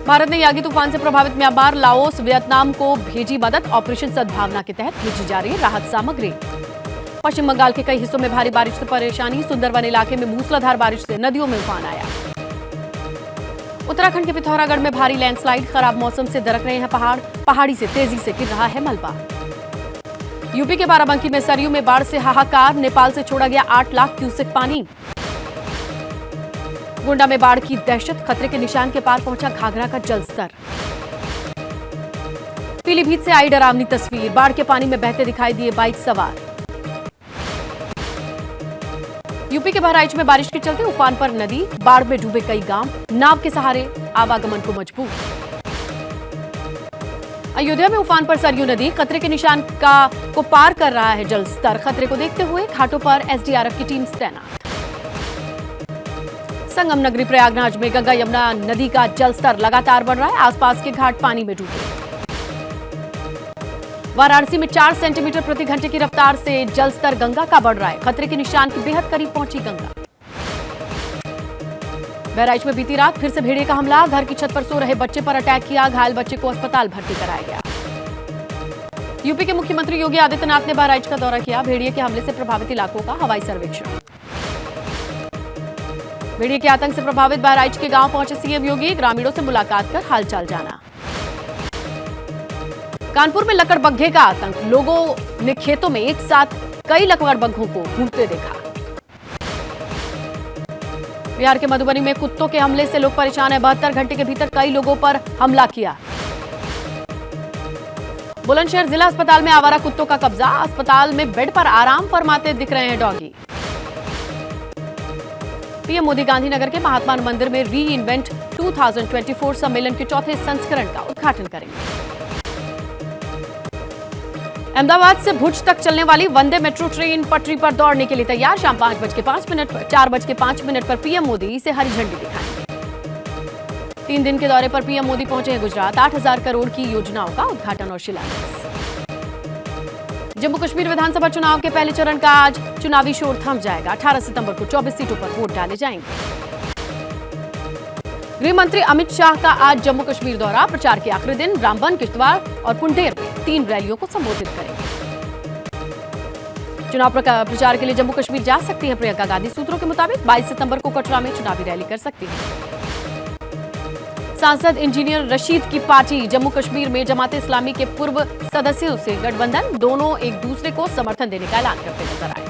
भारत ने यागी तूफान से प्रभावित म्यांमार, लाओस, वियतनाम को भेजी मदद। ऑपरेशन सद्भावना के तहत भेजी जा रही राहत सामग्री। पश्चिम बंगाल के कई हिस्सों में भारी बारिश से परेशानी। सुंदरवन इलाके में मूसलाधार बारिश से नदियों में उफान आया। उत्तराखंड के पिथौरागढ़ में भारी लैंडस्लाइड। खराब मौसम से दरक रहे हैं पहाड़। पहाड़ी से तेजी से गिर रहा है मलबा। यूपी के बाराबंकी में सरयू में बाढ़ से हाहाकार। नेपाल से छोड़ा गया 8 लाख क्यूसेक पानी। गोंडा में बाढ़ की दहशत। खतरे के निशान के पार पहुंचा घाघरा का जलस्तर। पीलीभीत से आई डरावनी तस्वीर। बाढ़ के पानी में बहते दिखाई दिए बाइक सवार। यूपी के बहराइच में बारिश के चलते उफान पर नदी। बाढ़ में डूबे कई गांव। नाव के सहारे आवागमन को मजबूर। अयोध्या में उफान पर सरयू नदी। खतरे के निशान को पार कर रहा है जलस्तर। खतरे को देखते हुए घाटों पर एसडीआरएफ की टीम तैनात। संगम नगरी प्रयागराज में गंगा यमुना नदी का जलस्तर लगातार बढ़ रहा है। आसपास के घाट पानी में डूबे। वाराणसी में 4 सेंटीमीटर प्रति घंटे की रफ्तार से जलस्तर गंगा का बढ़ रहा है। खतरे के निशान के बेहद करीब पहुंची गंगा। बहराइच में बीती रात फिर से भेड़िए का हमला। घर की छत पर सो रहे बच्चे पर अटैक किया। घायल बच्चे को अस्पताल भर्ती कराया गया। यूपी के मुख्यमंत्री योगी आदित्यनाथ ने बहराइच का दौरा किया। भेड़िए के हमले से प्रभावित इलाकों का हवाई सर्वेक्षण। भेड़िए के आतंक से प्रभावित बहराइच के गांव पहुंचे सीएम योगी। ग्रामीणों से मुलाकात कर हालचाल जाना। कानपुर में लकड़बग्घे का आतंक। लोगों ने खेतों में एक साथ कई लकड़बग्घों को घूमते देखा। बिहार के मधुबनी में कुत्तों के हमले से लोग परेशान हैं। 72 घंटे के भीतर कई लोगों पर हमला किया। बुलंदशहर जिला अस्पताल में आवारा कुत्तों का कब्जा। अस्पताल में बेड पर आराम फरमाते दिख रहे हैं डॉगी। पीएम मोदी गांधीनगर के महात्मा मंदिर में री इन्वेंट 2024 सम्मेलन के चौथे संस्करण का उद्घाटन करेंगे। अहमदाबाद से भुज तक चलने वाली वंदे मेट्रो ट्रेन पटरी पर दौड़ने के लिए तैयार। शाम 4:05 पर पीएम मोदी इसे हरी झंडी दिखाएंगे। 3 दिन के दौरे पर पीएम मोदी पहुंचे हैं गुजरात। 8,000 करोड़ की योजनाओं का उद्घाटन और शिलान्यास। जम्मू कश्मीर विधानसभा चुनाव के पहले चरण का आज चुनावी शोर थम जाएगा। 18 सितंबर को 24 सीटों पर वोट डाले जाएंगे। गृह मंत्री अमित शाह का आज जम्मू कश्मीर दौरा। प्रचार के आखिरी दिन रामबन, किश्तवाड़ और कुंडेर में 3 रैलियों को संबोधित करेंगे। चुनाव प्रचार के लिए जम्मू कश्मीर जा सकती हैं प्रियंका गांधी। सूत्रों के मुताबिक 22 सितंबर को कटरा में चुनावी रैली कर सकती हैं। सांसद इंजीनियर रशीद की पार्टी जम्मू कश्मीर में जमाते इस्लामी के पूर्व सदस्यों से गठबंधन। दोनों एक दूसरे को समर्थन देने का ऐलान करते नजर आए।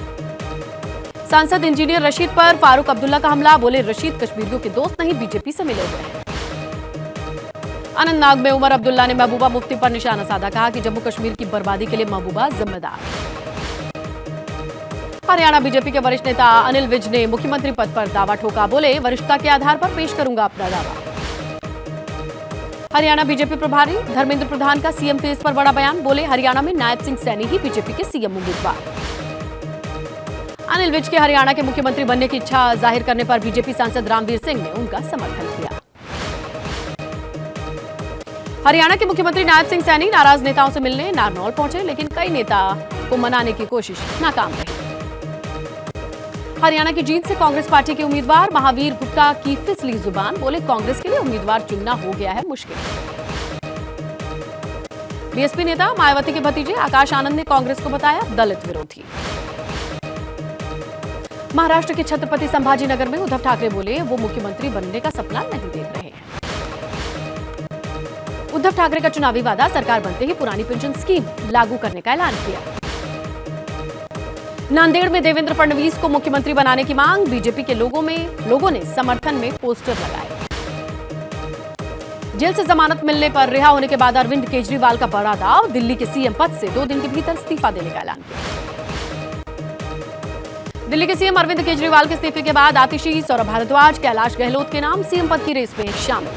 सांसद इंजीनियर रशीद पर फारूक अब्दुल्ला का हमला। बोले रशीद कश्मीरियों के दोस्त नहीं, बीजेपी से मिले हुए हैं। अनंतनाग में उमर अब्दुल्ला ने महबूबा मुफ्ती पर निशाना साधा। कहा कि जम्मू कश्मीर की बर्बादी के लिए महबूबा जिम्मेदार। हरियाणा बीजेपी के वरिष्ठ नेता अनिल विज ने मुख्यमंत्री पद पर दावा ठोका। बोले वरिष्ठता के आधार पर पेश करूंगा अपना दावा। हरियाणा बीजेपी प्रभारी धर्मेंद्र प्रधान का सीएम फेस पर बड़ा बयान। बोले हरियाणा में नायब सिंह सैनी ही बीजेपी के सीएम उम्मीदवार। अनिल विज के हरियाणा के मुख्यमंत्री बनने की इच्छा जाहिर करने पर बीजेपी सांसद रामवीर सिंह ने उनका समर्थन किया। हरियाणा के मुख्यमंत्री नायब सिंह सैनी नाराज नेताओं से मिलने नारनौल पहुंचे, लेकिन कई नेता को मनाने की कोशिश नाकाम रही। हरियाणा की जीत से कांग्रेस पार्टी के उम्मीदवार महावीर गुप्ता की फिसली जुबान। बोले कांग्रेस के लिए उम्मीदवार चुनना हो गया है मुश्किल। बीएसपी नेता मायावती के भतीजे आकाश आनंद ने कांग्रेस को बताया दलित विरोधी। महाराष्ट्र के छत्रपति संभाजीनगर में उद्धव ठाकरे बोले वो मुख्यमंत्री बनने का सपना नहीं देख रहे हैं। उद्धव ठाकरे का चुनावी वादा सरकार बनते ही पुरानी पेंशन स्कीम लागू करने का ऐलान किया। नांदेड़ में देवेंद्र फडणवीस को मुख्यमंत्री बनाने की मांग। बीजेपी के लोगों ने समर्थन में पोस्टर लगाए। जेल से जमानत मिलने पर रिहा होने के बाद अरविंद केजरीवाल का बड़ा दाव। दिल्ली के सीएम पद से 2 दिन के भीतर इस्तीफा देने का ऐलान किया। दिल्ली के सीएम अरविंद केजरीवाल के इस्तीफे के बाद आतिशी, सौरभ भारद्वाज, कैलाश गहलोत के नाम सीएम पद की रेस में शामिल।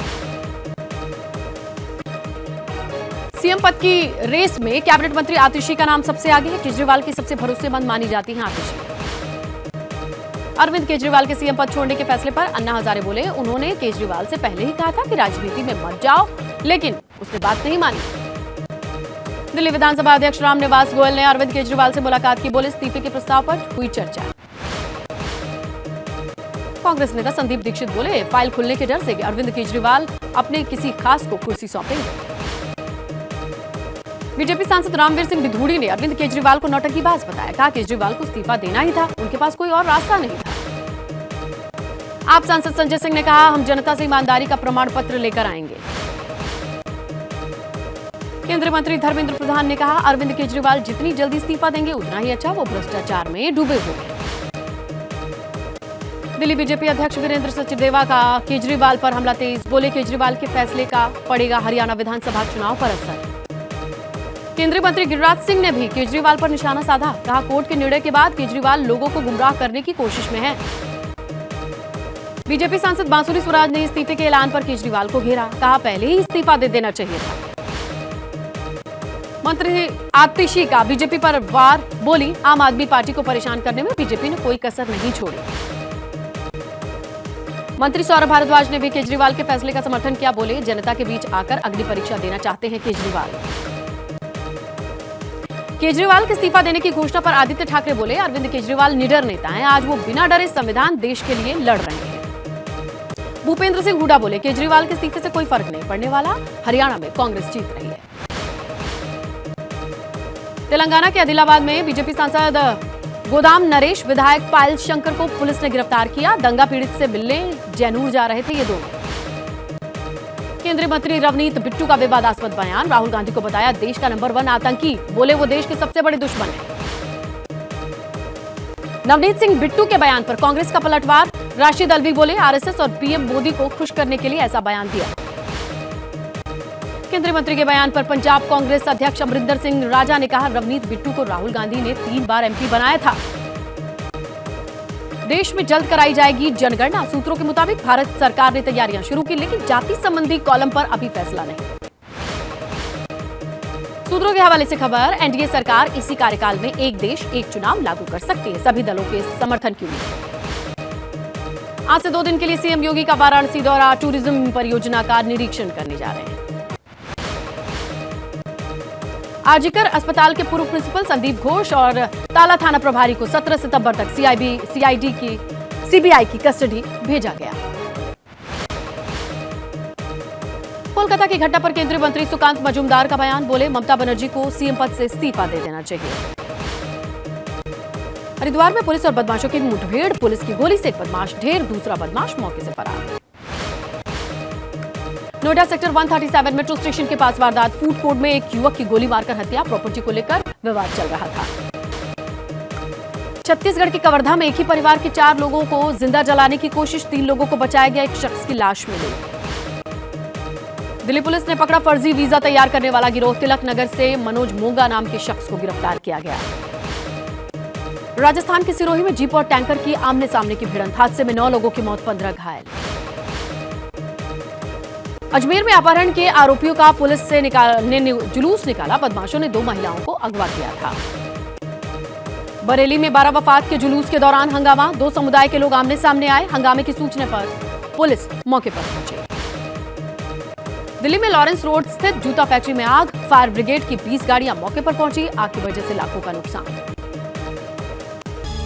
सीएम पद की रेस में कैबिनेट मंत्री आतिशी का नाम सबसे आगे है। केजरीवाल की सबसे भरोसेमंद मानी जाती हैं आतिशी। अरविंद केजरीवाल के सीएम पद छोड़ने के फैसले पर अन्ना हजारे बोले उन्होंने केजरीवाल से पहले ही कहा था कि राजनीति में मत जाओ, लेकिन उसने बात नहीं मानी। दिल्ली विधानसभा अध्यक्ष रामनिवास गोयल ने अरविंद केजरीवाल से मुलाकात की। बोले इस्तीफे के प्रस्ताव पर हुई चर्चा। कांग्रेस नेता संदीप दीक्षित बोले फाइल खुलने के डर से अरविंद केजरीवाल अपने किसी खास को कुर्सी सौंपेंगे। बीजेपी सांसद रामवीर सिंह बिधूड़ी ने अरविंद केजरीवाल को नौटंकीबाज बताया। कहा केजरीवाल को इस्तीफा देना ही था, उनके पास कोई और रास्ता नहीं था। आप सांसद संजय सिंह ने कहा हम जनता से ईमानदारी का प्रमाण पत्र लेकर आएंगे। केंद्रीय मंत्री धर्मेंद्र प्रधान ने कहा अरविंद केजरीवाल जितनी जल्दी इस्तीफा देंगे उतना ही अच्छा, वो भ्रष्टाचार में डूबे हुए हैं। दिल्ली बीजेपी अध्यक्ष वीरेंद्र सचदेवा का केजरीवाल पर हमला तेज। बोले केजरीवाल के फैसले का पड़ेगा हरियाणा विधानसभा चुनाव पर असर। केंद्रीय मंत्री गिरिराज सिंह ने भी केजरीवाल पर निशाना साधा। कहा कोर्ट के निर्णय के बाद केजरीवाल लोगों को गुमराह करने की कोशिश में है। बीजेपी सांसद बांसुरी स्वराज ने इस्तीफे के ऐलान पर केजरीवाल को घेरा। कहा पहले ही इस्तीफा दे देना चाहिए था। मंत्री आतिशी का बीजेपी पर वार। बोली आम आदमी पार्टी को परेशान करने में बीजेपी ने कोई कसर नहीं छोड़ी। मंत्री सौरभ भारद्वाज ने भी केजरीवाल के फैसले का समर्थन किया। बोले जनता के बीच आकर अग्नि परीक्षा देना चाहते हैं केजरीवाल के इस्तीफा देने की घोषणा पर आदित्य ठाकरे बोले अरविंद केजरीवाल निडर नेता हैं, आज वो बिना डरे संविधान देश के लिए लड़ रहे हैं। भूपेंद्र सिंह हुड्डा बोले केजरीवाल के इस्तीफे से कोई फर्क नहीं पड़ने वाला, हरियाणा में कांग्रेस जीत रही है। तेलंगाना के आदिलाबाद में बीजेपी सांसद गोदाम नरेश विधायक पायल शंकर को पुलिस ने गिरफ्तार किया। दंगा पीड़ित से मिलने जैनूर जा रहे थे ये दोनों। केंद्रीय मंत्री रवनीत बिट्टू का विवादास्पद बयान। राहुल गांधी को बताया देश का नंबर 1 आतंकी। बोले वो देश के सबसे बड़े दुश्मन हैं। नवनीत सिंह बिट्टू के बयान पर कांग्रेस का पलटवार। राशिद अल्वी बोले आरएसएस और पीएम मोदी को खुश करने के लिए ऐसा बयान दिया। केंद्रीय मंत्री के बयान पर पंजाब कांग्रेस अध्यक्ष अमरिंदर सिंह राजा ने कहा रवनीत बिट्टू को राहुल गांधी ने 3 बार एमपी बनाया था। देश में जल्द कराई जाएगी जनगणना। सूत्रों के मुताबिक भारत सरकार ने तैयारियां शुरू की, लेकिन जाति संबंधी कॉलम पर अभी फैसला नहीं। सूत्रों के हवाले से खबर एनडीए सरकार इसी कार्यकाल में एक देश एक चुनाव लागू कर सकती है। सभी दलों के समर्थन की उम्मीद। आज से 2 दिन के लिए सीएम योगी का वाराणसी दौरा। टूरिज्म परियोजना का निरीक्षण करने जा रहे हैं। आरजीकर अस्पताल के पूर्व प्रिंसिपल संदीप घोष और ताला थाना प्रभारी को 17 सितंबर तक सीबीआई की कस्टडी भेजा गया। कोलकाता की घटना पर केंद्रीय मंत्री सुकांत मजूमदार का बयान। बोले ममता बनर्जी को सीएम पद से इस्तीफा दे देना चाहिए। हरिद्वार में पुलिस और बदमाशों की मुठभेड़। पुलिस की गोली से एक बदमाश ढेर, दूसरा बदमाश मौके से फरार। नोएडा सेक्टर 137 मेट्रो स्टेशन के पास वारदात। फूड कोर्ट में एक युवक की गोली मारकर हत्या। प्रॉपर्टी को लेकर विवाद चल रहा था। छत्तीसगढ़ के कवर्धा में एक ही परिवार के 4 लोगों को जिंदा जलाने की कोशिश। 3 लोगों को बचाया गया, एक शख्स की लाश मिली। दिल्ली पुलिस ने पकड़ा फर्जी वीजा तैयार करने वाला गिरोह। तिलक नगर से मनोज मोंगा नाम के शख्स को गिरफ्तार किया गया। राजस्थान के सिरोही में जीप और टैंकर की आमने सामने की भिड़ंत। हादसे में 9 लोगों की मौत, 15 घायल। अजमेर में अपहरण के आरोपियों का पुलिस से जुलूस निकाला। बदमाशों ने 2 महिलाओं को अगवा किया था। बरेली में 12 वफात के जुलूस के दौरान हंगामा। 2 समुदाय के लोग आमने सामने आए। हंगामे की सूचना पर पुलिस मौके पर पहुंची। दिल्ली में लॉरेंस रोड स्थित जूता फैक्ट्री में आग। फायर ब्रिगेड की 20 गाड़ियां मौके पर पहुंची। आग की वजह से लाखों का नुकसान।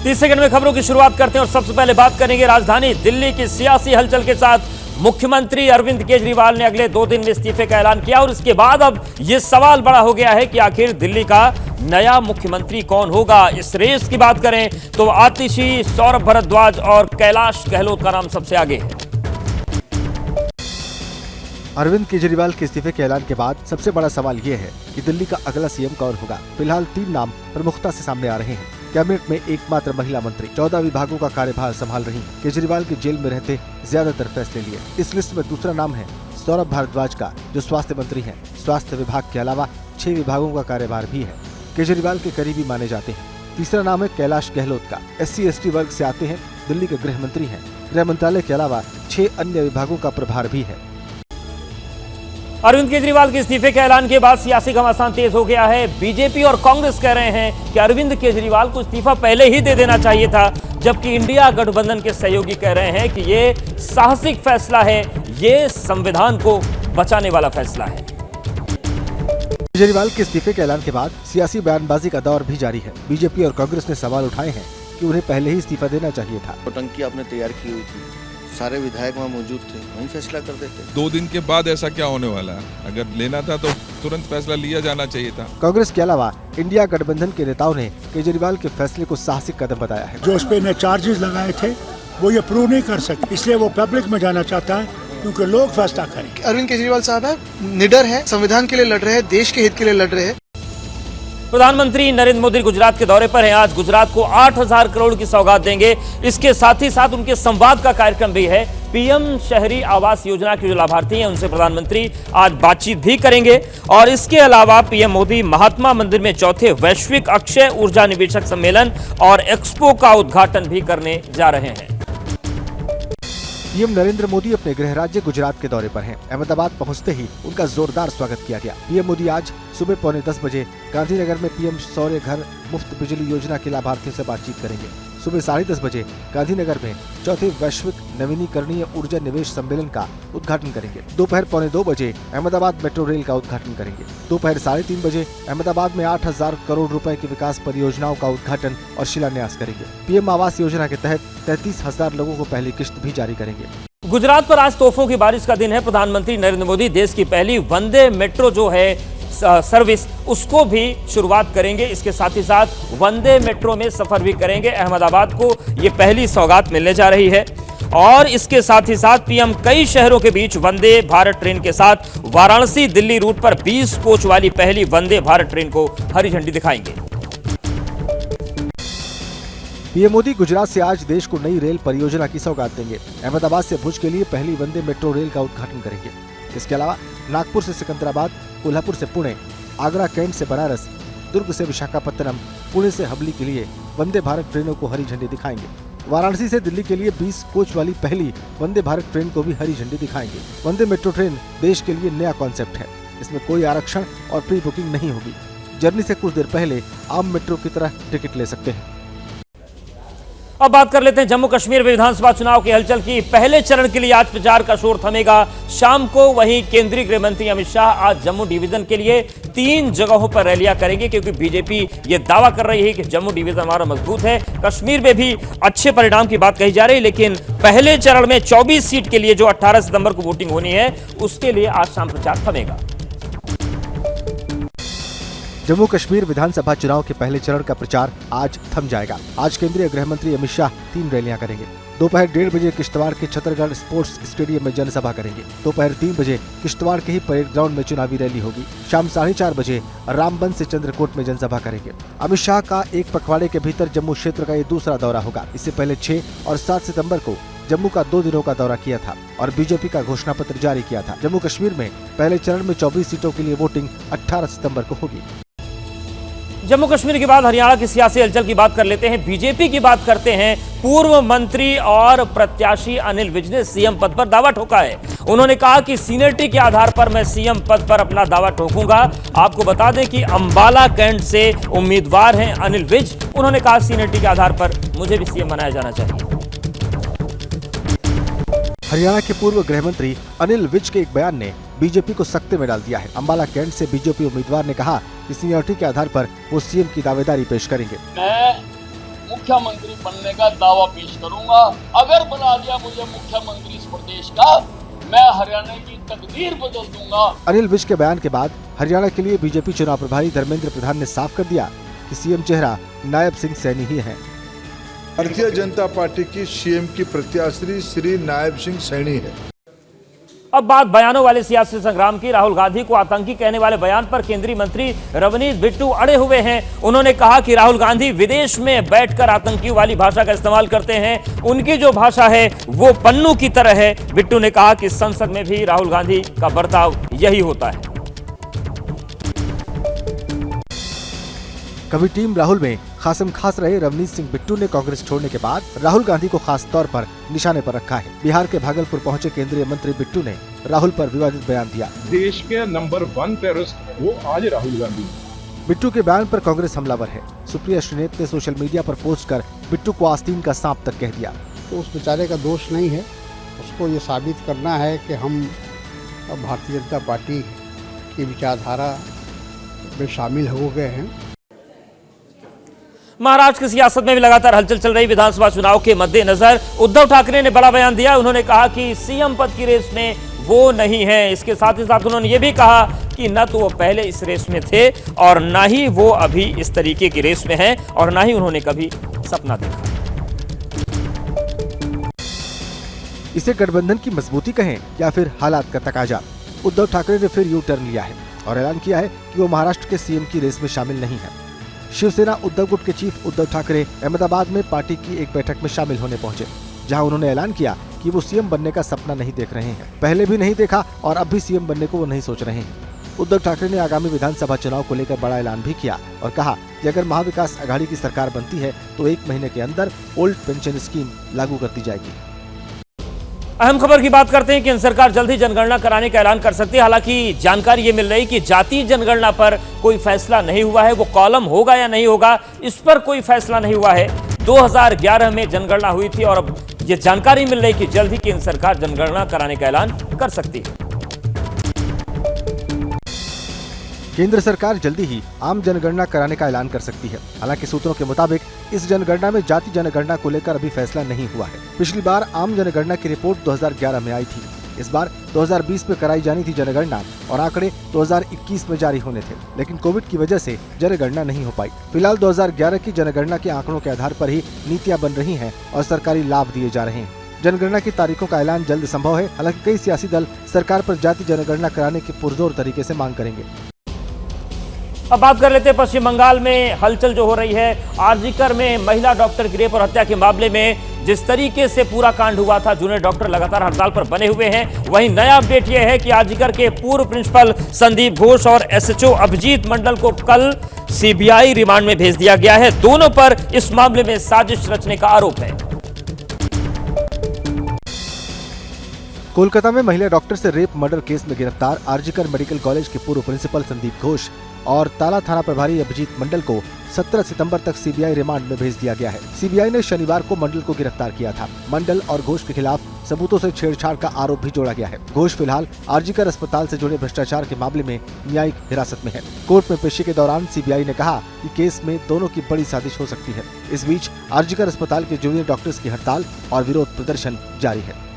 30 सेकंड में खबरों की शुरुआत करते हैं और सबसे पहले बात करेंगे राजधानी दिल्ली की सियासी हलचल के साथ। मुख्यमंत्री अरविंद केजरीवाल ने अगले 2 दिन में इस्तीफे का ऐलान किया और इसके बाद अब यह सवाल बड़ा हो गया है कि आखिर दिल्ली का नया मुख्यमंत्री कौन होगा। इस रेस की बात करें तो आतिशी, सौरभ भारद्वाज और कैलाश गहलोत का नाम सबसे आगे है। अरविंद केजरीवाल के इस्तीफे के ऐलान के बाद सबसे बड़ा सवाल ये है कि दिल्ली का अगला सीएम कौन होगा। फिलहाल 3 नाम प्रमुखता से सामने आ रहे हैं। कैबिनेट में एकमात्र महिला मंत्री 14 विभागों का कार्यभार संभाल रही। केजरीवाल के जेल में रहते ज्यादातर फैसले लिए। इस लिस्ट में दूसरा नाम है सौरभ भारद्वाज का, जो स्वास्थ्य मंत्री हैं। स्वास्थ्य विभाग के अलावा 6 विभागों का कार्यभार भी है। केजरीवाल के करीबी माने जाते हैं। तीसरा नाम है कैलाश गहलोत का। SC/ST वर्ग से आते हैं। दिल्ली के गृह मंत्री हैं। गृह मंत्रालय के अलावा 6 अन्य विभागों का प्रभार भी है। अरविंद केजरीवाल के इस्तीफे के ऐलान के बाद सियासी घमासान तेज हो गया है। बीजेपी और कांग्रेस कह रहे हैं कि अरविंद केजरीवाल को इस्तीफा पहले ही दे देना चाहिए था, जबकि इंडिया गठबंधन के सहयोगी कह रहे हैं कि ये साहसिक फैसला है, ये संविधान को बचाने वाला फैसला है। केजरीवाल के इस्तीफे के ऐलान के बाद सियासी बयानबाजी का दौर भी जारी है। बीजेपी और कांग्रेस ने सवाल उठाए हैं कि उन्हें पहले ही इस्तीफा देना चाहिए था। नौटंकी आपने तैयार की हुई थी, सारे विधायक वहाँ मौजूद थे, वहीं फैसला कर देते। 2 दिन के बाद ऐसा क्या होने वाला है? अगर लेना था तो तुरंत फैसला लिया जाना चाहिए था। कांग्रेस के अलावा इंडिया गठबंधन के नेताओं ने केजरीवाल के फैसले को साहसिक कदम बताया है। जो उस पे ने चार्जेस लगाए थे वो ये प्रूव नहीं कर सके, इसलिए वो पब्लिक में जाना चाहता है, क्योंकि लोग फैसला करेंगे। अरविंद केजरीवाल साहब है, निडर है, संविधान के लिए लड़ रहे हैं, देश के हित के लिए लड़ रहे हैं। प्रधानमंत्री नरेंद्र मोदी गुजरात के दौरे पर हैं। आज गुजरात को 8,000 करोड़ की सौगात देंगे। इसके साथ ही साथ उनके संवाद का कार्यक्रम भी है। पीएम शहरी आवास योजना के जो लाभार्थी हैं उनसे प्रधानमंत्री आज बातचीत भी करेंगे। और इसके अलावा पीएम मोदी महात्मा मंदिर में चौथे वैश्विक अक्षय ऊर्जा निवेशक सम्मेलन और एक्सपो का उद्घाटन भी करने जा रहे हैं। पीएम नरेंद्र मोदी अपने गृह राज्य गुजरात के दौरे पर हैं। अहमदाबाद पहुंचते ही उनका जोरदार स्वागत किया गया। पीएम मोदी आज सुबह 9:45 बजे गांधीनगर में पीएम सौर्य घर मुफ्त बिजली योजना के लाभार्थियों से बातचीत करेंगे। सुबह 10:30 बजे गांधीनगर में चौथे वैश्विक नवीनीकरणीय ऊर्जा निवेश सम्मेलन का उद्घाटन करेंगे। दोपहर 1:45 बजे अहमदाबाद मेट्रो रेल का उद्घाटन करेंगे। दोपहर 3:30 बजे अहमदाबाद में 8,000 करोड़ रुपए की विकास परियोजनाओं का उद्घाटन और शिलान्यास करेंगे। पीएम आवास योजना के तहत 33,000 लोगों को पहली किश्त भी जारी करेंगे। गुजरात पर आज तोहफों की बारिश का दिन है। प्रधानमंत्री नरेंद्र मोदी देश की पहली वंदे मेट्रो जो है सर्विस उसको भी शुरुआत करेंगे। इसके साथ ही साथ वंदे मेट्रो में सफर भी करेंगे। अहमदाबाद को ये पहली सौगात मिलने जा रही है। और इसके साथ ही साथ पीएम कई शहरों के बीच वंदे भारत ट्रेन के साथ वाराणसी दिल्ली रूट पर 20 कोच वाली पहली वंदे भारत ट्रेन को हरी झंडी दिखाएंगे। पीएम मोदी गुजरात से आज देश को नई रेल परियोजना की सौगात देंगे। अहमदाबाद से भुज के लिए पहली वंदे मेट्रो रेल का उद्घाटन करेंगे। इसके अलावा नागपुर से सिकंदराबाद, कोल्हापुर से पुणे, आगरा कैंट से बनारस, दुर्ग से विशाखापत्तनम, पुणे से हबली के लिए वंदे भारत ट्रेनों को हरी झंडी दिखाएंगे। वाराणसी से दिल्ली के लिए 20 कोच वाली पहली वंदे भारत ट्रेन को भी हरी झंडी दिखाएंगे। वंदे मेट्रो ट्रेन देश के लिए नया कॉन्सेप्ट है। इसमें कोई आरक्षण और प्री बुकिंग नहीं होगी। जर्नी से कुछ देर पहले आम मेट्रो की तरह टिकट ले सकते हैं। अब बात कर लेते हैं जम्मू कश्मीर विधानसभा चुनाव की हलचल की। पहले चरण के लिए आज प्रचार का शोर थमेगा शाम को। वहीं केंद्रीय गृह मंत्री अमित शाह आज जम्मू डिवीजन के लिए 3 जगहों पर रैलियां करेंगे, क्योंकि बीजेपी ये दावा कर रही है कि जम्मू डिवीजन हमारा मजबूत है। कश्मीर में भी अच्छे परिणाम की बात कही जा रही है, लेकिन पहले चरण में 24 सीट के लिए जो 18 सितंबर को वोटिंग होनी है उसके लिए आज शाम प्रचार थमेगा। जम्मू कश्मीर विधानसभा चुनाव के पहले चरण का प्रचार आज थम जाएगा। आज केंद्रीय गृह मंत्री अमित शाह 3 रैलियां करेंगे। दोपहर 1:30 बजे किश्तवाड़ के छतरगढ़ स्पोर्ट्स स्टेडियम में जनसभा करेंगे। दोपहर 3 बजे किश्तवाड़ के ही परेड ग्राउंड में चुनावी रैली होगी। शाम 4:30 बजे रामबन से चंद्रकोट में जनसभा करेंगे। अमित शाह का एक पखवाड़े के भीतर जम्मू क्षेत्र का ये दूसरा दौरा होगा। इससे पहले 6 और 7 सितंबर को जम्मू का 2 दिनों का दौरा किया था और बीजेपी का घोषणा पत्र जारी किया था। जम्मू कश्मीर में पहले चरण में 24 सीटों के लिए वोटिंग 18 सितंबर को होगी। जम्मू कश्मीर के बाद हरियाणा की सियासी हलचल की बात कर लेते हैं। बीजेपी की बात करते हैं। पूर्व मंत्री और प्रत्याशी अनिल विज ने सीएम पद पर दावा ठोका है। उन्होंने कहा कि सीनियरिटी के आधार पर मैं सीएम पद पर अपना दावा ठोकूंगा। आपको बता दें कि अंबाला कैंट से उम्मीदवार हैं अनिल विज। उन्होंने कहा सीनियरिटी के आधार पर मुझे भी सीएम बनाया जाना चाहिए। हरियाणा के पूर्व गृह मंत्री अनिल विज के एक बयान ने बीजेपी को सख्ते में डाल दिया है। अंबाला कैंट से बीजेपी उम्मीदवार ने कहा कि सीनियरिटी के आधार पर वो सीएम की दावेदारी पेश करेंगे। मैं मुख्यमंत्री बनने का दावा पेश करूंगा। अगर बना दिया मुझे मुख्यमंत्री इस प्रदेश का, मैं हरियाणा की तकदीर बदल दूंगा। अनिल विज के बयान के बाद हरियाणा के लिए बीजेपी चुनाव प्रभारी धर्मेंद्र प्रधान ने साफ कर दिया कि सीएम चेहरा नायब सिंह सैनी ही है। भारतीय जनता पार्टी की सीएम की प्रत्याशी श्री नायब सिंह सैनी है। अब बात बयानों वाले सियासी संग्राम की। राहुल गांधी को आतंकी कहने वाले बयान पर केंद्रीय मंत्री रवनीत बिट्टू अड़े हुए हैं। उन्होंने कहा कि राहुल गांधी विदेश में बैठकर आतंकियों वाली भाषा का इस्तेमाल करते हैं। उनकी जो भाषा है वो पन्नू की तरह है। बिट्टू ने कहा कि संसद में भी राहुल गांधी का बर्ताव यही होता है। कभी टीम राहुल में खासम खास रहे रवनीत सिंह बिट्टू ने कांग्रेस छोड़ने के बाद राहुल गांधी को खास तौर पर निशाने पर रखा है। बिहार के भागलपुर पहुंचे केंद्रीय मंत्री बिट्टू ने राहुल पर विवादित बयान दिया। देश के नंबर 1 टेररिस्ट वो आज राहुल गांधी। बिट्टू के बयान पर कांग्रेस हमलावर है। सुप्रिया श्रीनेत ने सोशल मीडिया पर पोस्ट कर बिट्टू को आस्तीन का सांप तक कह दिया। तो उस बेचारे का दोष नहीं है। उसको ये साबित करना है कि हम भारतीय जनता पार्टी की विचारधारा में शामिल हो गए हैं। महाराष्ट्र की सियासत में भी लगातार हलचल चल रही। विधानसभा चुनाव के मद्देनजर उद्धव ठाकरे ने बड़ा बयान दिया। उन्होंने कहा कि सीएम पद की रेस में वो नहीं है। इसके साथ ही साथ उन्होंने ये भी कहा कि न तो वो पहले इस रेस में थे और ना ही वो अभी इस तरीके की रेस में हैं और ना ही उन्होंने कभी सपना देखा। इसे गठबंधन की मजबूती कहें या फिर हालात का तकाजा, उद्धव ठाकरे ने फिर यू टर्न लिया है और ऐलान किया है कि वो महाराष्ट्र के सीएम की रेस में शामिल नहीं है। शिवसेना उद्धव गुट के चीफ उद्धव ठाकरे अहमदाबाद में पार्टी की एक बैठक में शामिल होने पहुंचे, जहां उन्होंने ऐलान किया कि वो सीएम बनने का सपना नहीं देख रहे हैं। पहले भी नहीं देखा और अब भी सीएम बनने को वो नहीं सोच रहे हैं। उद्धव ठाकरे ने आगामी विधानसभा चुनाव को लेकर बड़ा ऐलान भी किया और कहा कि अगर महाविकास आघाड़ी की सरकार बनती है तो 1 महीने के अंदर ओल्ड पेंशन स्कीम लागू कर दी जाएगी। अहम खबर की बात करते हैं कि केंद्र सरकार जल्द ही जनगणना कराने का ऐलान कर सकती है। हालांकि जानकारी ये मिल रही कि जातीय जनगणना पर कोई फैसला नहीं हुआ है। वो कॉलम होगा या नहीं होगा, इस पर कोई फैसला नहीं हुआ है। 2011 में जनगणना हुई थी और अब ये जानकारी मिल रही कि जल्द ही केंद्र सरकार जनगणना कराने का ऐलान कर सकती है। केंद्र सरकार जल्दी ही आम जनगणना कराने का ऐलान कर सकती है। हालांकि सूत्रों के मुताबिक इस जनगणना में जाति जनगणना को लेकर अभी फैसला नहीं हुआ है। पिछली बार आम जनगणना की रिपोर्ट 2011 में आई थी। इस बार 2020 में कराई जानी थी जनगणना और आंकड़े 2021 में जारी होने थे, लेकिन कोविड की वजह से जनगणना नहीं हो पाई। फिलहाल 2011 की जनगणना के आंकड़ों के आधार पर ही नीतियां बन रही हैं और सरकारी लाभ दिए जा रहे हैं। जनगणना की तारीखों का ऐलान जल्द संभव है। हालांकि कई सियासी दल सरकार पर जाति जनगणना कराने की पुरजोर तरीके से मांग करेंगे। अब बात कर लेते हैं पश्चिम बंगाल में हलचल जो हो रही है। आरजीकर में महिला डॉक्टर की रेप और हत्या के मामले में जिस तरीके से पूरा कांड हुआ था, जूनियर डॉक्टर लगातार हड़ताल पर बने हुए हैं। वहीं नया अपडेट यह है कि आरजीकर के पूर्व प्रिंसिपल संदीप घोष और एसएचओ अभिजीत मंडल को कल सीबीआई रिमांड में भेज दिया गया है। दोनों पर इस मामले में साजिश रचने का आरोप है। कोलकाता में महिला डॉक्टर से रेप मर्डर केस में गिरफ्तार आरजीकर मेडिकल कॉलेज के पूर्व प्रिंसिपल संदीप घोष और ताला थाना प्रभारी अभिजीत मंडल को 17 सितंबर तक सीबीआई रिमांड में भेज दिया गया है। सीबीआई ने शनिवार को मंडल को गिरफ्तार किया था। मंडल और घोष के खिलाफ सबूतों से छेड़छाड़ का आरोप भी जोड़ा गया है। घोष फिलहाल आरजीकर अस्पताल से जुड़े भ्रष्टाचार के मामले में न्यायिक हिरासत में है। कोर्ट में पेशी के दौरान सीबीआई ने कहा कि केस में दोनों की बड़ी साजिश हो सकती है। इस बीच आरजीकर अस्पताल के जूनियर डॉक्टर्स की हड़ताल और विरोध प्रदर्शन जारी है।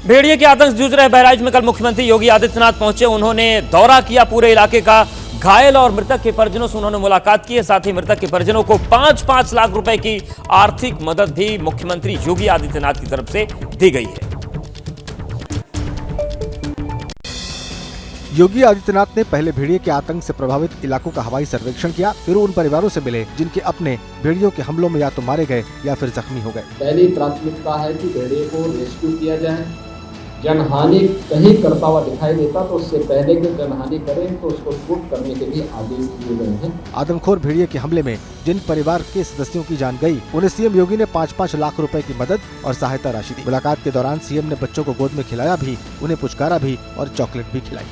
भेड़िए के आतंक से जूझ रहे बहराइच में कल मुख्यमंत्री योगी आदित्यनाथ पहुंचे। उन्होंने दौरा किया पूरे इलाके का। घायल और मृतक के परिजनों से उन्होंने मुलाकात की है। साथ ही मृतक के परिजनों को 5-5 लाख रुपए की आर्थिक मदद भी मुख्यमंत्री योगी आदित्यनाथ की तरफ से दी गई है। योगी आदित्यनाथ ने पहले भेड़िए के आतंक से प्रभावित इलाकों का हवाई सर्वेक्षण किया, फिर उन परिवारों से मिले जिनके अपने भेड़ियों के हमलों में या तो मारे गए या फिर जख्मी हो गए। पहली प्राथमिकता है कि भेड़िए को रेस्क्यू किया जाए। जनहानि कहीं करता हुआ दिखाई देता तो उससे पहले कि जनहानि करें तो उसको शूट करने के भी आदेश दिए गए हैं। आदमखोर भेड़िए के हमले में जिन परिवार के सदस्यों की जान गई, उन्हें सीएम योगी ने 5-5 लाख रुपए की मदद और सहायता राशि दी। मुलाकात के दौरान सीएम ने बच्चों को गोद में खिलाया भी, उन्हें पुचकारा भी और चॉकलेट भी खिलाई।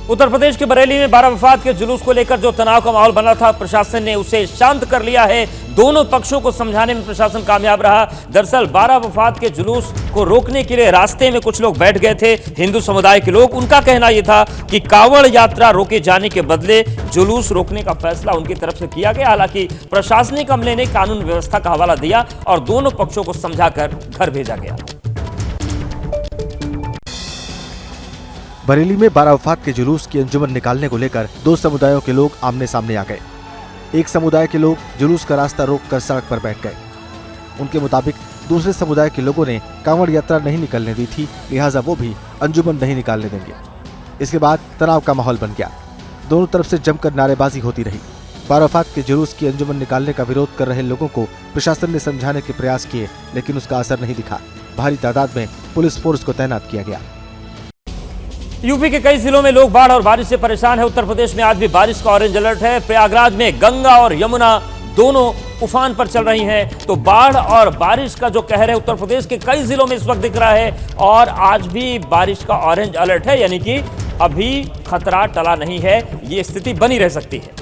उत्तर प्रदेश के बरेली में 12 वफात के जुलूस को लेकर जो तनाव का माहौल बना था, प्रशासन ने उसे शांत कर लिया है। दोनों पक्षों को समझाने में प्रशासन कामयाब रहा। दरअसल 12 वफात के जुलूस को रोकने के लिए रास्ते में कुछ लोग बैठ गए थे, हिंदू समुदाय के लोग। उनका कहना यह था कि कांवड़ यात्रा रोके जाने के बदले जुलूस रोकने का फैसला उनकी तरफ से किया गया। हालांकि प्रशासनिक अमले ने कानून व्यवस्था का हवाला दिया और दोनों पक्षों को समझाकर घर भेजा गया। बरेली में 12 वफात के जुलूस की अंजुमन निकालने को लेकर 2 समुदायों के लोग आमने सामने आ गए। एक समुदाय के लोग जुलूस का रास्ता रोककर सड़क पर बैठ गए। उनके मुताबिक दूसरे समुदाय के लोगों ने कांवड़ यात्रा नहीं निकलने दी थी, लिहाजा वो भी अंजुमन नहीं निकालने देंगे। इसके बाद तनाव का माहौल बन गया। दोनों तरफ से जमकर नारेबाजी होती रही। 12 वफात के जुलूस की अंजुमन निकालने का विरोध कर रहे लोगों को प्रशासन ने समझाने के प्रयास किए, लेकिन उसका असर नहीं दिखा। भारी तादाद में पुलिस फोर्स को तैनात किया गया। यूपी के कई जिलों में लोग बाढ़ और बारिश से परेशान है। उत्तर प्रदेश में आज भी बारिश का ऑरेंज अलर्ट है। प्रयागराज में गंगा और यमुना दोनों उफान पर चल रही हैं। तो बाढ़ और बारिश का जो कहर है उत्तर प्रदेश के कई जिलों में इस वक्त दिख रहा है और आज भी बारिश का ऑरेंज अलर्ट है, यानी कि अभी खतरा टला नहीं है। ये स्थिति बनी रह सकती है।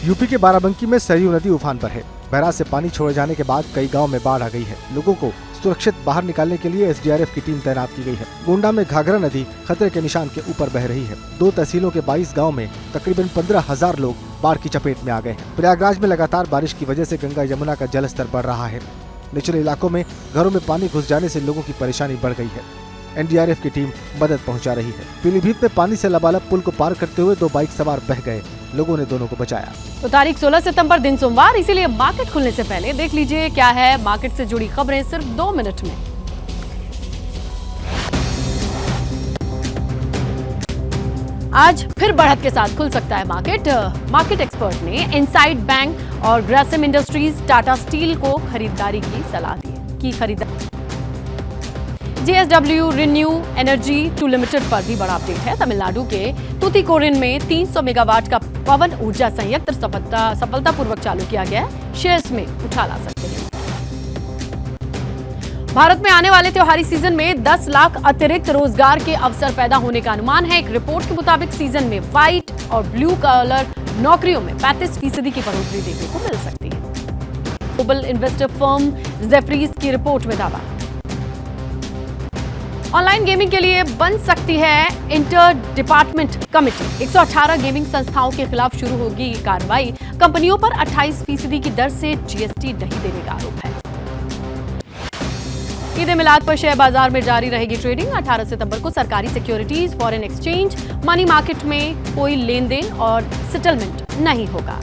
यूपी के बाराबंकी में सरयू नदी उफान पर है। बैराज से पानी छोड़े जाने के बाद कई गांव में बाढ़ आ गई है। लोगों को सुरक्षित बाहर निकालने के लिए एसडीआरएफ की टीम तैनात की गई है। गोंडा में घाघरा नदी खतरे के निशान के ऊपर बह रही है। 2 तहसीलों के 22 गाँव में तकरीबन 15,000 लोग बाढ़ की चपेट में आ गए हैं। प्रयागराज में लगातार बारिश की वजह से गंगा यमुना का जलस्तर बढ़ रहा है। निचले इलाकों में घरों में पानी घुस जाने से लोगों की परेशानी बढ़ गई है। एनडीआरएफ की टीम मदद पहुंचा रही है। पीलीभीत में पानी से लबालब पुल को पार करते हुए 2 बाइक सवार बह गए। लोगों ने दोनों को बचाया। तो तारीख 16 सितंबर दिन सोमवार, इसीलिए मार्केट खुलने से पहले देख लीजिए क्या है मार्केट से जुड़ी खबरें सिर्फ 2 मिनट में। आज फिर बढ़त के साथ खुल सकता है मार्केट। मार्केट एक्सपर्ट ने इनसाइड बैंक और ग्रासिम इंडस्ट्रीज, टाटा स्टील को खरीदारी की सलाह दी। जेएसडब्ल्यू रिन्यू एनर्जी 2 लिमिटेड पर भी बड़ा अपडेट है। तमिलनाडु के तूतीकोरिन में 300 मेगावाट का पवन ऊर्जा संयंत्र सफलतापूर्वक चालू किया गया है। शेयर्स में उछाल आ सकते हैं। भारत में आने वाले त्योहारी सीजन में 10 लाख अतिरिक्त रोजगार के अवसर पैदा होने का अनुमान है। एक रिपोर्ट के मुताबिक सीजन में व्हाइट और ब्लू कलर नौकरियों में 35% की बढ़ोतरी देखने को मिल सकती है। ग्लोबल इन्वेस्टर फर्म जेफरीज की रिपोर्ट में दावा। ऑनलाइन गेमिंग के लिए बन सकती है इंटर डिपार्टमेंट कमेटी। 118 गेमिंग संस्थाओं के खिलाफ शुरू होगी कार्रवाई। कंपनियों पर 28% की दर से जीएसटी नहीं देने का आरोप है। ईद मिलाद पर शेयर बाजार में जारी रहेगी ट्रेडिंग। 18 सितंबर को सरकारी securities, foreign exchange, money market में कोई लेन देन और सेटलमेंट नहीं होगा।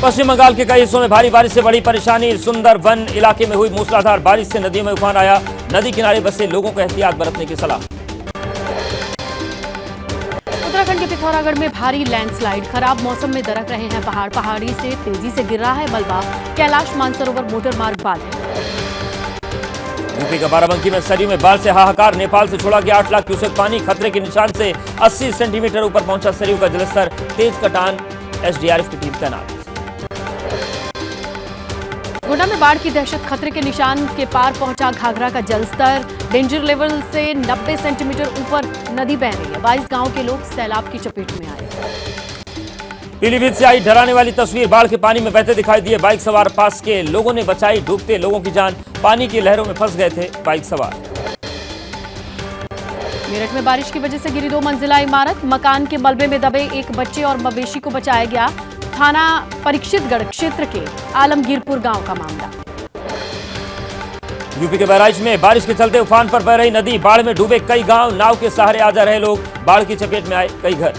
पश्चिम बंगाल के कई हिस्सों में भारी बारिश से बड़ी परेशानी। सुंदरवन इलाके में हुई मूसलाधार बारिश से नदियों में उफान आया। नदी किनारे बसे लोगों को एहतियात बरतने की सलाह। उत्तराखंड के पिथौरागढ़ में भारी लैंडस्लाइड। खराब मौसम में दरक रहे हैं पहाड़। पहाड़ी से तेजी से गिर रहा है मलबा। कैलाश मानसरोवर मोटर मार्ग बाल है। यूपी का बाराबंकी में सरयू में बाढ़ से हाहाकार। नेपाल से छोड़ा गया 8 लाख क्यूसेक पानी। खतरे के निशान से 80 सेंटीमीटर ऊपर पहुंचा सरयू का जलस्तर। तेज कटान, एसडीआरएफ की टीम तैनात। गोंडा में बाढ़ की दहशत। खतरे के निशान के पार पहुंचा घाघरा का जलस्तर। डेंजर लेवल से 90 सेंटीमीटर ऊपर नदी बह रही है। 22 गांव के लोग सैलाब की चपेट में आए। पीलीभीत से आई डराने वाली तस्वीर। बाढ़ के पानी में बहते दिखाई दिए बाइक सवार। पास के लोगों ने बचाई डूबते लोगों की जान। पानी की लहरों में फंस गए थे बाइक सवार। मेरठ में बारिश की वजह से गिरी 2 मंजिला इमारत। मकान के मलबे में दबे एक बच्चे और मवेशी को बचाया गया। थाना परीक्षितगढ़ क्षेत्र के आलमगीरपुर गांव का मामला। यूपी के बहराइच में बारिश के चलते उफान पर बह रही नदी। बाढ़ में डूबे कई गांव। नाव के सहारे आ जा रहे लोग। बाढ़ की चपेट में आए कई घर।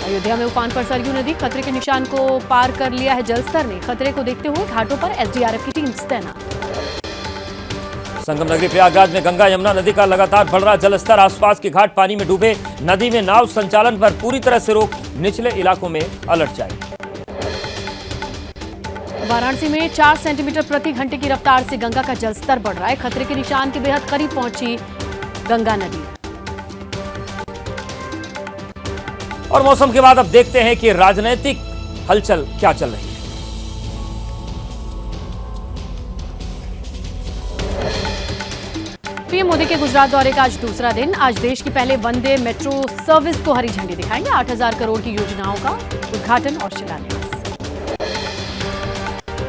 अयोध्या में उफान पर सरयू नदी। खतरे के निशान को पार कर लिया है जलस्तर ने। खतरे को देखते हुए घाटों पर एसडीआरएफ की टीम तैनात। संगम नगरी प्रयागराज में गंगा यमुना नदी का लगातार बढ़ रहा जलस्तर। आसपास के घाट पानी में डूबे। नदी में नाव संचालन पर पूरी तरह से रोक। निचले इलाकों में अलर्ट जारी। वाराणसी में 4 सेंटीमीटर प्रति घंटे की रफ्तार से गंगा का जलस्तर बढ़ रहा है। खतरे के निशान के बेहद करीब पहुंची गंगा नदी। और मौसम के बाद अब देखते हैं कि राजनीतिक हलचल क्या चल रही है। पीएम मोदी के गुजरात दौरे का आज दूसरा दिन। आज देश की पहले वंदे मेट्रो सर्विस को हरी झंडी दिखाएंगे। 8,000 करोड़ की योजनाओं का उद्घाटन और शिलान्यास।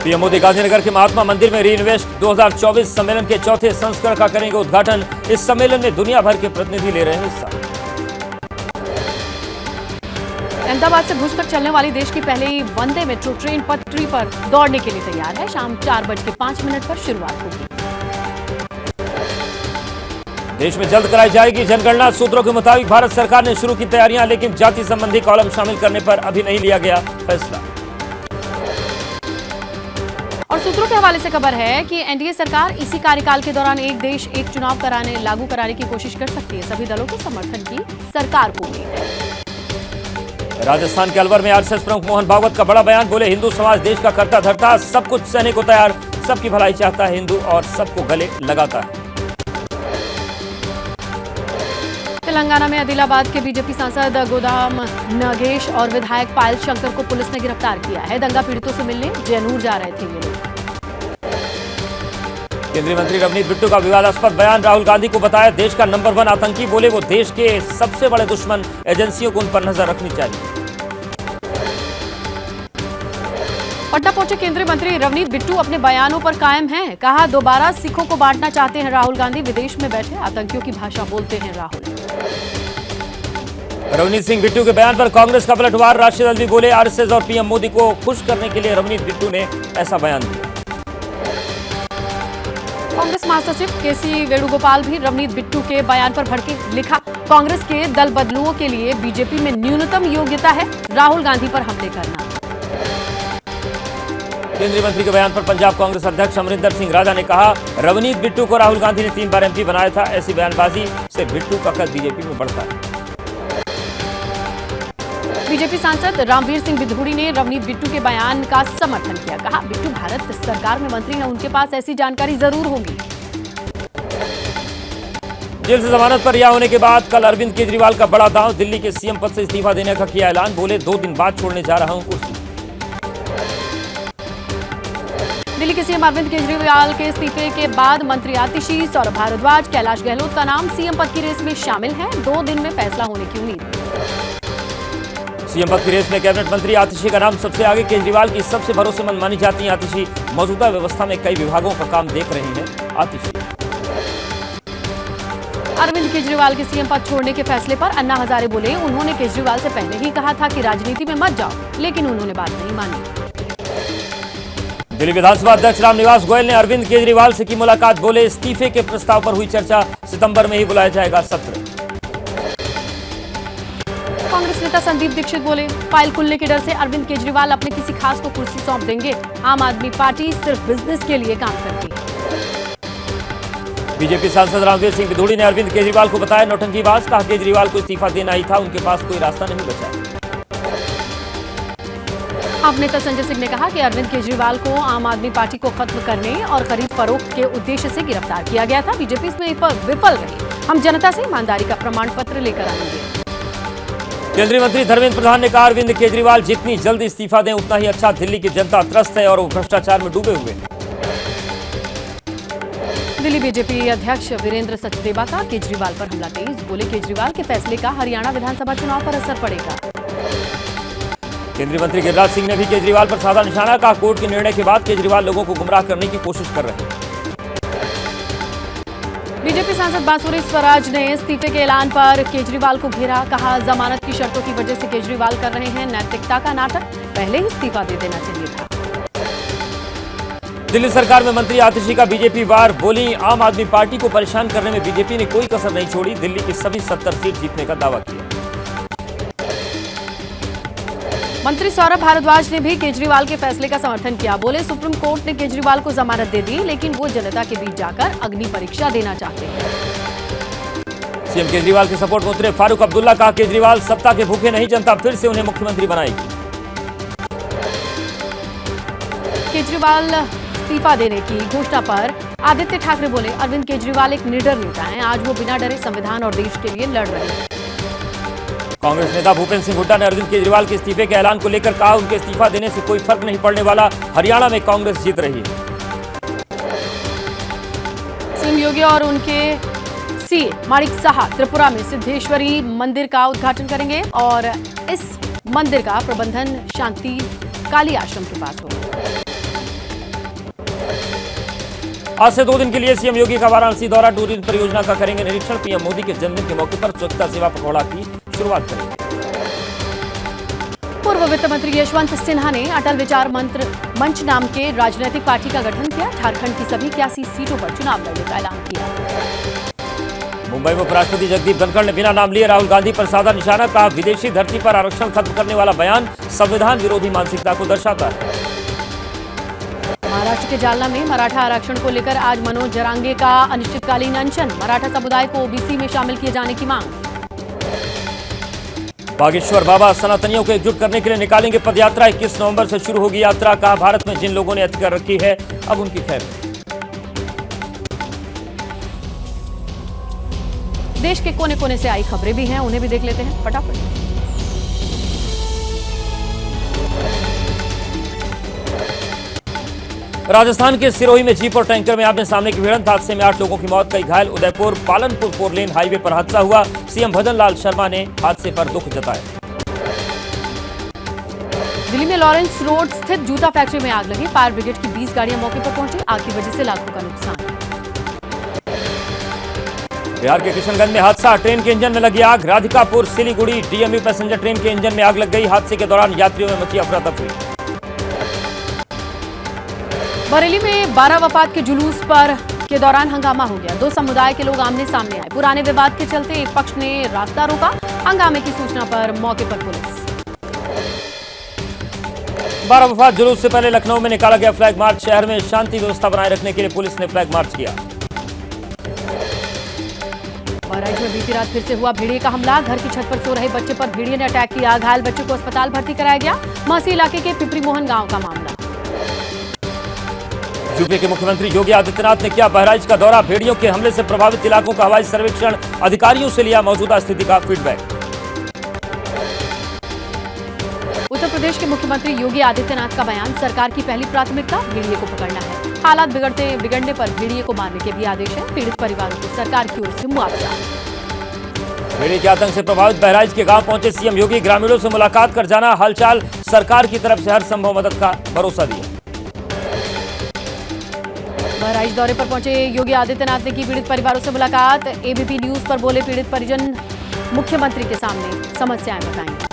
पीएम मोदी गांधीनगर के महात्मा मंदिर में रीइन्वेस्ट 2024 सम्मेलन के चौथे संस्करण का करेंगे उद्घाटन। इस सम्मेलन में दुनिया भर के प्रतिनिधि ले रहे हैं हिस्सा। अहमदाबाद से भुज तक चलने वाली देश की पहली वंदे मेट्रो ट्रेन पटरी पर दौड़ने के लिए तैयार है। शाम 4:05 पर शुरुआत होगी। देश में जल्द कराई जाएगी जनगणना। सूत्रों के मुताबिक भारत सरकार ने शुरू की तैयारियां, लेकिन जाति संबंधी कॉलम शामिल करने पर अभी नहीं लिया गया फैसला। और सूत्रों के हवाले से खबर है कि एनडीए सरकार इसी कार्यकाल के दौरान एक देश एक चुनाव लागू कराने की कोशिश कर सकती है। सभी दलों के समर्थन की सरकार को उम्मीद है। राजस्थान के अलवर में आरएसएस प्रमुख मोहन भागवत का बड़ा बयान। बोले, हिंदू समाज देश का करता धरता, सब कुछ सहने को तैयार, सबकी भलाई चाहता है हिंदू और सबको गले लगाता है। तेलंगाना में आदिलाबाद के बीजेपी सांसद गोदाम नागेश और विधायक पायल शंकर को पुलिस ने गिरफ्तार किया है। दंगा पीड़ितों से मिलने जयनूर जा रहे थे ये लोग। केंद्रीय मंत्री रवनीत बिट्टू का विवादास्पद बयान, राहुल गांधी को बताया देश का नंबर 1 आतंकी, बोले वो देश के सबसे बड़े दुश्मन, एजेंसियों को उन पर नजर रखनी चाहिए। पटना पहुंचे केंद्रीय मंत्री रवनीत बिट्टू अपने बयानों पर कायम हैं। कहा दोबारा सिखों को बांटना चाहते हैं राहुल गांधी, विदेश में बैठे आतंकियों की भाषा बोलते हैं राहुल। रवनीत सिंह बिट्टू के बयान पर कांग्रेस का पलटवार, राष्ट्रीय दल भी बोले आरएसएस और पीएम मोदी को खुश करने के लिए रवनीत बिट्टू ने ऐसा बयान दिया। कांग्रेस महासचिव केसी वेणुगोपाल भी रवनीत बिट्टू के बयान पर भड़के, लिखा कांग्रेस के दल बदलुओं के लिए बीजेपी में न्यूनतम योग्यता है राहुल गांधी पर हमले करना। केंद्रीय मंत्री के बयान पर पंजाब कांग्रेस अध्यक्ष अमरिंदर सिंह राजा ने कहा रवनीत बिट्टू को राहुल गांधी ने 3 बार एमपी बनाया था, ऐसी बयानबाजी से बिट्टू का कद बीजेपी में बढ़ता है। बीजेपी सांसद रामवीर सिंह बिधूड़ी ने रवनीत बिट्टू के बयान का समर्थन किया, कहा बिट्टू भारत सरकार में मंत्री हैं, उनके पास ऐसी जानकारी जरूर होगी। जेल से जमानत पर रिहा होने के बाद कल अरविंद केजरीवाल का बड़ा दांव, दिल्ली के सीएम पद से इस्तीफा देने का किया ऐलान, बोले 2 दिन बाद छोड़ने जा रहा हूं कुर्सी। दिल्ली के सीएम अरविंद केजरीवाल के इस्तीफे के बाद मंत्री आतिशी, सौरभ भारद्वाज, कैलाश गहलोत का नाम सीएम पद की रेस में शामिल है, 2 दिन में फैसला होने की उम्मीद। सीएम पद की रेस में कैबिनेट मंत्री आतिशी का नाम सबसे आगे, केजरीवाल की सबसे भरोसेमंद मानी जाती हैं आतिशी, मौजूदा व्यवस्था में कई विभागों का काम देख रही हैं आतिशी। अरविंद केजरीवाल के सीएम पद छोड़ने के फैसले पर अन्ना हजारे बोले उन्होंने केजरीवाल से पहले ही कहा था कि राजनीति में मत जाओ, लेकिन उन्होंने बात नहीं मानी। दिल्ली विधानसभा अध्यक्ष रामनिवास गोयल ने अरविंद केजरीवाल से की मुलाकात, बोले इस्तीफे के प्रस्ताव पर हुई चर्चा, सितंबर में ही बुलाया जाएगा सत्र। कांग्रेस नेता संदीप दीक्षित बोले फाइल खुलने के डर से अरविंद केजरीवाल अपने किसी खास को कुर्सी सौंप देंगे, आम आदमी पार्टी सिर्फ बिजनेस के लिए काम करती है। बीजेपी सांसद रामवीर सिंह बिधूड़ी ने अरविंद केजरीवाल को बताया नौटंकीबाज, कहा केजरीवाल को इस्तीफा देना ही था, उनके पास कोई रास्ता नहीं बचा। आप नेता संजय सिंह ने कहा कि अरविंद केजरीवाल को आम आदमी पार्टी को खत्म करने और खरीद फरोख्त के उद्देश्य से गिरफ्तार किया गया था, बीजेपी इसमें विफल रही, हम जनता से ईमानदारी का प्रमाण पत्र लेकर आएंगे। केंद्रीय मंत्री धर्मेंद्र प्रधान ने कहा अरविंद केजरीवाल जितनी जल्दी इस्तीफा दें उतना ही अच्छा, दिल्ली की जनता त्रस्त है और वो भ्रष्टाचार में डूबे हुए हैं। दिल्ली बीजेपी अध्यक्ष वीरेंद्र सचदेवा का केजरीवाल पर हमला तेज, बोले केजरीवाल के फैसले का हरियाणा विधानसभा चुनाव पर असर पड़ेगा। केंद्रीय मंत्री गिरिराज सिंह ने भी केजरीवाल पर साधा निशाना, कहा कोर्ट के निर्णय के बाद केजरीवाल लोगों को गुमराह करने की कोशिश कर रहे हैं। बीजेपी सांसद बांसुरी स्वराज ने इस्तीफे के ऐलान पर केजरीवाल को घेरा, कहा जमानत की शर्तों की वजह से केजरीवाल कर रहे हैं नैतिकता का नाटक, पहले ही इस्तीफा दे देना चाहिए था। दिल्ली सरकार में मंत्री आतिशी का बीजेपी वार, बोली आम आदमी पार्टी को परेशान करने में बीजेपी ने कोई कसर नहीं छोड़ी, दिल्ली की सभी 70 सीट जीतने का दावा किया। मंत्री सौरभ भारद्वाज ने भी केजरीवाल के फैसले का समर्थन किया, बोले सुप्रीम कोर्ट ने केजरीवाल को जमानत दे दी, लेकिन वो जनता के बीच जाकर अग्नि परीक्षा देना चाहते हैं। सीएम केजरीवाल के सपोर्ट में उतरे फारूक अब्दुल्ला, कहा केजरीवाल सत्ता के भूखे नहीं, जनता फिर से उन्हें मुख्यमंत्री बनाएगी। केजरीवाल इस्तीफा देने की घोषणा पर आदित्य ठाकरे बोले अरविंद केजरीवाल एक निडर नेता हैं, आज वो बिना डरे संविधान और देश के लिए लड़ रहे हैं। कांग्रेस नेता भूपेंद्र सिंह हुड्डा ने अरविंद केजरीवाल के इस्तीफे के ऐलान को लेकर कहा उनके इस्तीफा देने से कोई फर्क नहीं पड़ने वाला, हरियाणा में कांग्रेस जीत रही है। सीएम योगी और उनके सीए माणिक साहा त्रिपुरा में सिद्धेश्वरी मंदिर का उद्घाटन करेंगे और इस मंदिर का प्रबंधन शांति काली आश्रम के पास होगा। आज से 2 दिन के लिए सीएम योगी का वाराणसी दौरा, टूरिज्म परियोजना का करेंगे निरीक्षण, पीएम मोदी के जन्मदिन के मौके पर स्वच्छता सेवा पखवाड़ा की शुरुआत करेंगे। पूर्व वित्त मंत्री यशवंत सिन्हा ने अटल विचार मंच नाम के राजनीतिक पार्टी का गठन किया, झारखंड की सभी 81 सीटों पर चुनाव लड़ने का ऐलान किया। मुंबई में उपराष्ट्रपति जगदीप धनखड़ ने बिना नाम लिए राहुल गांधी पर साधा निशाना, कहा विदेशी धरती पर आरक्षण खत्म करने वाला बयान संविधान विरोधी मानसिकता को दर्शाता है। महाराष्ट्र के जालना में मराठा आरक्षण को लेकर आज मनोज जरांगे का अनिश्चितकालीन अनशन, मराठा समुदाय को ओबीसी में शामिल किए जाने की मांग। बागेश्वर बाबा सनातनियों को एकजुट करने के लिए निकालेंगे पदयात्रा, 21 नवंबर से शुरू होगी यात्रा, कहा भारत में जिन लोगों ने हत्या कर रखी है अब उनकी खैर। देश के कोने कोने से आई खबरें भी हैं, उन्हें भी देख लेते हैं फटाफट। राजस्थान के सिरोही में जीप और टैंकर में आमने सामने की भिड़ंत, हादसे में 8 लोगों की मौत, कई घायल। उदयपुर पालनपुर 4 लेन हाईवे पर हादसा हुआ। सीएम भजन लाल शर्मा ने हादसे पर दुख जताया। दिल्ली में लॉरेंस रोड स्थित जूता फैक्ट्री में आग लगी। फायर ब्रिगेड की 20 गाड़ियां मौके पर पहुंची। आग की वजह से लाखों का नुकसान। बिहार के किशनगंज में हादसा, ट्रेन के इंजन में लगी आग। Radhikapur Siliguri DMU passenger train के इंजन में आग लग गई। हादसे के दौरान यात्रियों में मची अफरा तफरी। बरेली में 12 वफात के जुलूस पर के दौरान हंगामा हो गया। 2 समुदाय के लोग आमने सामने आए। पुराने विवाद के चलते एक पक्ष ने रास्ता रोका। हंगामे की सूचना पर मौके पर पुलिस। 12 वफात जुलूस से पहले लखनऊ में निकाला गया फ्लैग मार्च। शहर में शांति व्यवस्था बनाए रखने के लिए पुलिस ने फ्लैग मार्च किया। बहराइच में बीती रात फिर से हुआ भेड़िए का हमला। घर की छत पर सो रहे बच्चे पर भेड़िए ने अटैक किया। घायल बच्चे को अस्पताल भर्ती कराया गया। महसी इलाके के पिपरी मोहन गांव का मामला। यूपी के मुख्यमंत्री योगी आदित्यनाथ ने किया बहराइच का दौरा। भेड़ियों के हमले से प्रभावित इलाकों का हवाई सर्वेक्षण। अधिकारियों से लिया मौजूदा स्थिति का फीडबैक। उत्तर प्रदेश के मुख्यमंत्री योगी आदित्यनाथ का बयान, सरकार की पहली प्राथमिकता भेड़िए को पकड़ना है। हालात बिगड़ने पर भेड़िए को मारने के भी आदेश है। पीड़ित परिवारों को सरकार की ओर से मुआवजा। भेड़िए के आतंक से प्रभावित बहराइच के गांव पहुंचे सीएम योगी। ग्रामीणों से मुलाकात कर जाना हालचाल। सरकार की तरफ से हर संभव मदद का भरोसा दिया। बहराइच दौरे पर पहुंचे योगी आदित्यनाथ ने की पीड़ित परिवारों से मुलाकात। एबीपी न्यूज पर बोले पीड़ित परिजन, मुख्यमंत्री के सामने समस्याएं बताएंगे।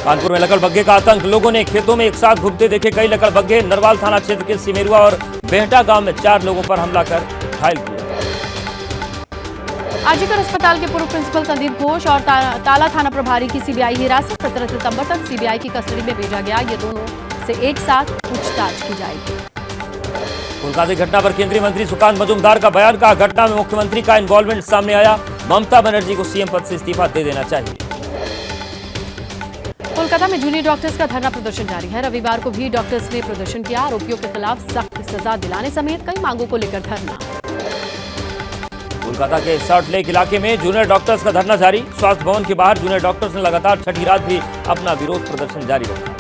कानपुर में लकड़बग्घे का आतंक, लोगों ने खेतों में एक साथ घूमते देखे कई लकड़बग्घे। नरवाल थाना क्षेत्र के सिमेरुआ और बेहटा गांव में 4 लोगों पर हमला कर घायल किया। आजीकर अस्पताल के पूर्व प्रिंसिपल संदीप घोष और ताला थाना प्रभारी की सीबीआई हिरासत। 17 सितंबर तक सीबीआई की कस्टडी में भेजा गया। ये दोनों से एक साथ पूछताछ की जाएगी। कोलकाता घटना पर केंद्रीय मंत्री सुकांत मजूमदार का बयान, कहा घटना में मुख्यमंत्री का इन्वॉल्वमेंट सामने आया। ममता बनर्जी को सीएम पद से इस्तीफा दे देना चाहिए। कोलकाता में जूनियर डॉक्टर्स का धरना प्रदर्शन जारी है। रविवार को भी डॉक्टर्स ने प्रदर्शन किया। आरोपियों के खिलाफ सख्त सजा दिलाने समेत कई मांगों को लेकर धरना। कोलकाता के सॉल्ट लेक इलाके में जूनियर डॉक्टर्स का धरना जारी। स्वास्थ्य भवन के बाहर जूनियर डॉक्टर्स ने लगातार छठी रात भी अपना विरोध प्रदर्शन जारी रखा।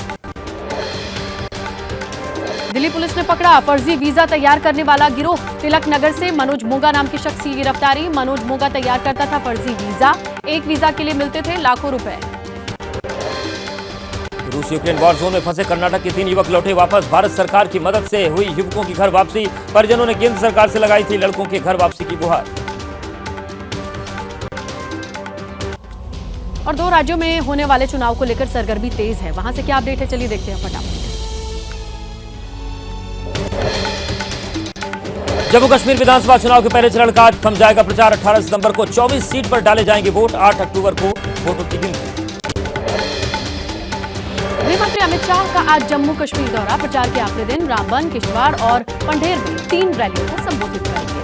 दिल्ली पुलिस ने पकड़ा फर्जी वीजा तैयार करने वाला गिरोह। तिलक नगर से मनोज मोगा नाम के शख्स की गिरफ्तारी। मनोज मोगा तैयार करता था फर्जी वीजा। एक वीजा के लिए मिलते थे लाखों रुपए। रूस यूक्रेन वॉर जोन में फंसे कर्नाटक के 3 युवक लौटे वापस। भारत सरकार की मदद से हुई युवकों की घर वापसी। परिजनों ने केंद्र सरकार से लगाई थी लड़कों के घर वापसी की गुहार। और 2 राज्यों में होने वाले चुनाव को लेकर सरगर्मी तेज है। वहां से क्या अपडेट है, चलिए देखते हैं फटाफट। जम्मू कश्मीर विधानसभा चुनाव के पहले चरण का आज थम जाएगा प्रचार। 18 सितंबर को 24 सीट पर डाले जाएंगे वोट। 8 अक्टूबर को वोटों की गिनती। गृह मंत्री अमित शाह का आज जम्मू कश्मीर दौरा। प्रचार के आखिरी दिन रामबन, किश्तवाड़ और पंढेर में 3 रैलियों को संबोधित करेंगे।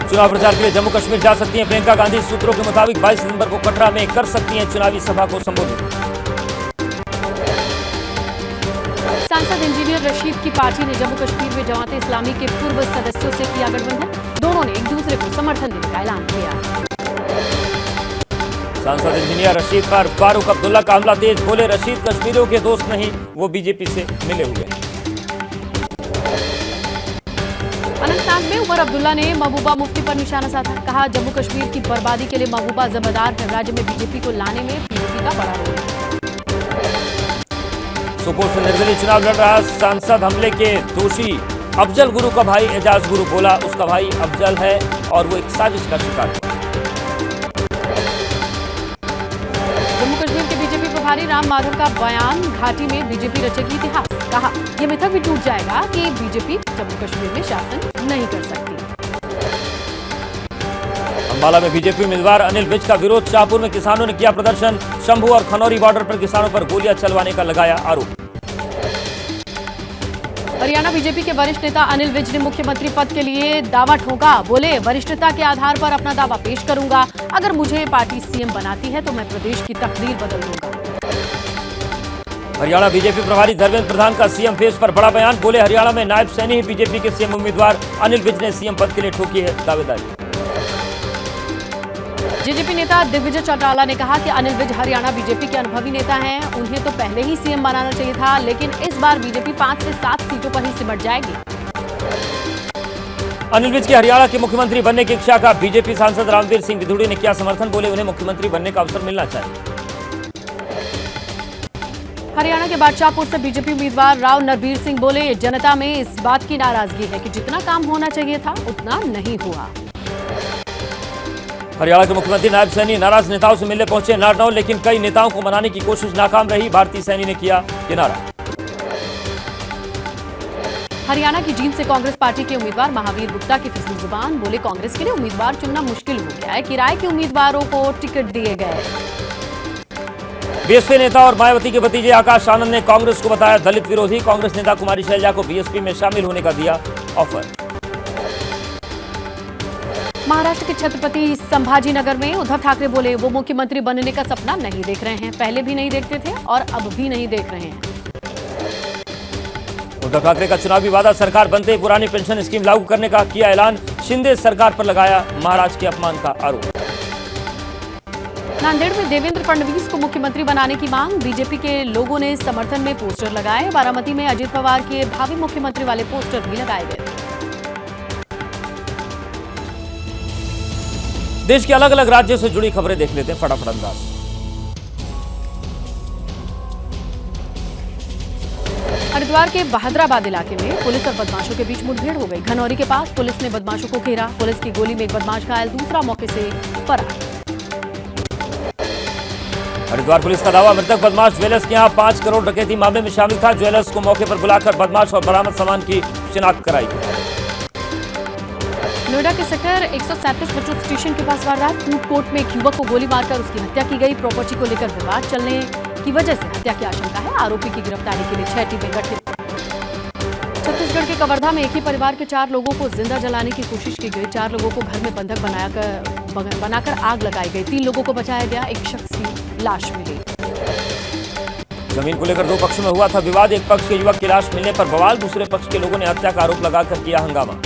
चुनाव प्रचार के लिए जम्मू कश्मीर जा सकती हैं प्रियंका गांधी। सूत्रों के मुताबिक 22 सितंबर को कटरा में कर सकती हैं चुनावी सभा को संबोधित। सांसद इंजीनियर रशीद की पार्टी ने जम्मू कश्मीर में जमाते इस्लामी के पूर्व सदस्यों से किया गठबंधन। दोनों ने एक दूसरे को समर्थन देने का ऐलान किया। सांसद इंजीनियर रशीद पर फारूक अब्दुल्ला का हमला तेज। बोले रशीद कश्मीरियों के दोस्त नहीं, वो बीजेपी से मिले हुए। अनंतनाग में उमर अब्दुल्ला ने महबूबा मुफ्ती पर निशाना साधा। कहा जम्मू कश्मीर की बर्बादी के लिए महबूबा जिम्मेदार है। राज्य में बीजेपी को लाने में पीडीपी का बड़ा रोल है। सुपोर से निर्दलीय चुनाव लड़ रहा सांसद हमले के दोषी अफजल गुरु का भाई एजाज गुरु बोला उसका भाई अफजल है और वो एक साजिश का शिकार हुआ। जम्मू कश्मीर के बीजेपी प्रभारी राम माधव का बयान, घाटी में बीजेपी रचेगी इतिहास। कहा यह मिथक भी टूट जाएगा कि बीजेपी जम्मू कश्मीर में शासन नहीं कर सकती। अंबाला में बीजेपी उम्मीदवार अनिल विज का विरोध। शाहपुर में किसानों ने किया प्रदर्शन। शंभू और खनौरी बॉर्डर पर किसानों पर गोलियां चलवाने का लगाया आरोप। हरियाणा बीजेपी के वरिष्ठ नेता अनिल विज ने मुख्यमंत्री पद के लिए दावा ठोका। बोले वरिष्ठता के आधार पर अपना दावा पेश करूंगा। अगर मुझे पार्टी सीएम बनाती है तो मैं प्रदेश की तकदीर बदल दूंगा। हरियाणा बीजेपी प्रभारी धर्मेंद्र प्रधान का सीएम फेस पर बड़ा बयान। बोले हरियाणा में नायब सैनी ही बीजेपी के सीएम उम्मीदवार। अनिल विज ने सीएम पद के लिए ठोकी है दावेदारी। जेजेपी नेता दिग्विजय चौटाला ने कहा कि अनिल विज हरियाणा बीजेपी के अनुभवी नेता हैं। उन्हें तो पहले ही सीएम बनाना चाहिए था, लेकिन इस बार बीजेपी 5 से 7 सीटों पर ही सिमट जाएगी। अनिल विज के हरियाणा के मुख्यमंत्री बनने की इच्छा का बीजेपी सांसद रामवीर सिंह विधुड़ी ने किया समर्थन। बोले उन्हें मुख्यमंत्री बनने का अवसर मिलना चाहिए। हरियाणा के बादशाहपुर से बीजेपी उम्मीदवार राव नरबीर सिंह बोले, जनता में इस बात की नाराजगी है कि जितना काम होना चाहिए था उतना नहीं हुआ। हरियाणा के मुख्यमंत्री नायब सैनी नाराज नेताओं से मिलने पहुंचे नारनौल, लेकिन कई नेताओं को मनाने की कोशिश नाकाम रही। भारतीय सैनी ने किया किनारा। हरियाणा की जींद से कांग्रेस पार्टी के उम्मीदवार महावीर गुप्ता की फिसली जुबान। बोले, कांग्रेस के लिए उम्मीदवार चुनना मुश्किल हो गया है, किराए के उम्मीदवारों को टिकट दिए गए। बीएसपी नेता और मायावती के भतीजे आकाश आनंद ने कांग्रेस को बताया दलित विरोधी। कांग्रेस नेता कुमारी शैलजा को बीएसपी में शामिल होने का दिया ऑफर। महाराष्ट्र के छत्रपति संभाजी नगर में उद्धव ठाकरे बोले, वो मुख्यमंत्री बनने का सपना नहीं देख रहे हैं, पहले भी नहीं देखते थे और अब भी नहीं देख रहे हैं। उद्धव ठाकरे का चुनावी वादा सरकार बनते ही पुरानी पेंशन स्कीम लागू करने का किया ऐलान। शिंदे सरकार पर लगाया महाराज के अपमान का आरोप। नांदेड़ में देवेंद्र फडणवीस को मुख्यमंत्री बनाने की मांग। बीजेपी के लोगों ने समर्थन में पोस्टर लगाए। बारामती में अजित पवार के भावी मुख्यमंत्री वाले पोस्टर भी लगाए गए। देश के अलग अलग राज्यों से जुड़ी खबरें देख लेते हैं फटाफट अंदाज। हरिद्वार के बहादुराबाद इलाके में पुलिस और बदमाशों के बीच मुठभेड़ हो गई। घनौरी के पास पुलिस ने बदमाशों को घेरा। पुलिस की गोली में एक बदमाश घायल, दूसरा मौके से फरार। हरिद्वार पुलिस का दावा, मृतक बदमाश ज्वेलर्स के यहां 5 करोड़ डकैती मामले में शामिल था। ज्वेलर्स को मौके पर बुलाकर बदमाश और बरामद सामान की शिनाख्त कराई गई। नोएडा के सेक्टर 137 मेट्रो स्टेशन के पास वारदात। फूड कोर्ट में एक युवक को गोली मारकर उसकी हत्या की गई। प्रॉपर्टी को लेकर विवाद चलने की वजह से हत्या की आशंका है। आरोपी की गिरफ्तारी के लिए 6 टीमें गठित। छत्तीसगढ़ के कवर्धा में एक ही परिवार के 4 लोगों को जिंदा जलाने की कोशिश की गई। 4 लोगों को घर में बंधक बनाकर आग लगाई गई। 3 लोगों को बचाया गया। एक शख्स की लाश मिली। जमीन को लेकर 2 पक्षों में हुआ था विवाद। एक पक्ष के युवक की लाश मिलने पर बवाल, दूसरे पक्ष के लोगों ने हत्या का आरोप लगाकर किया हंगामा।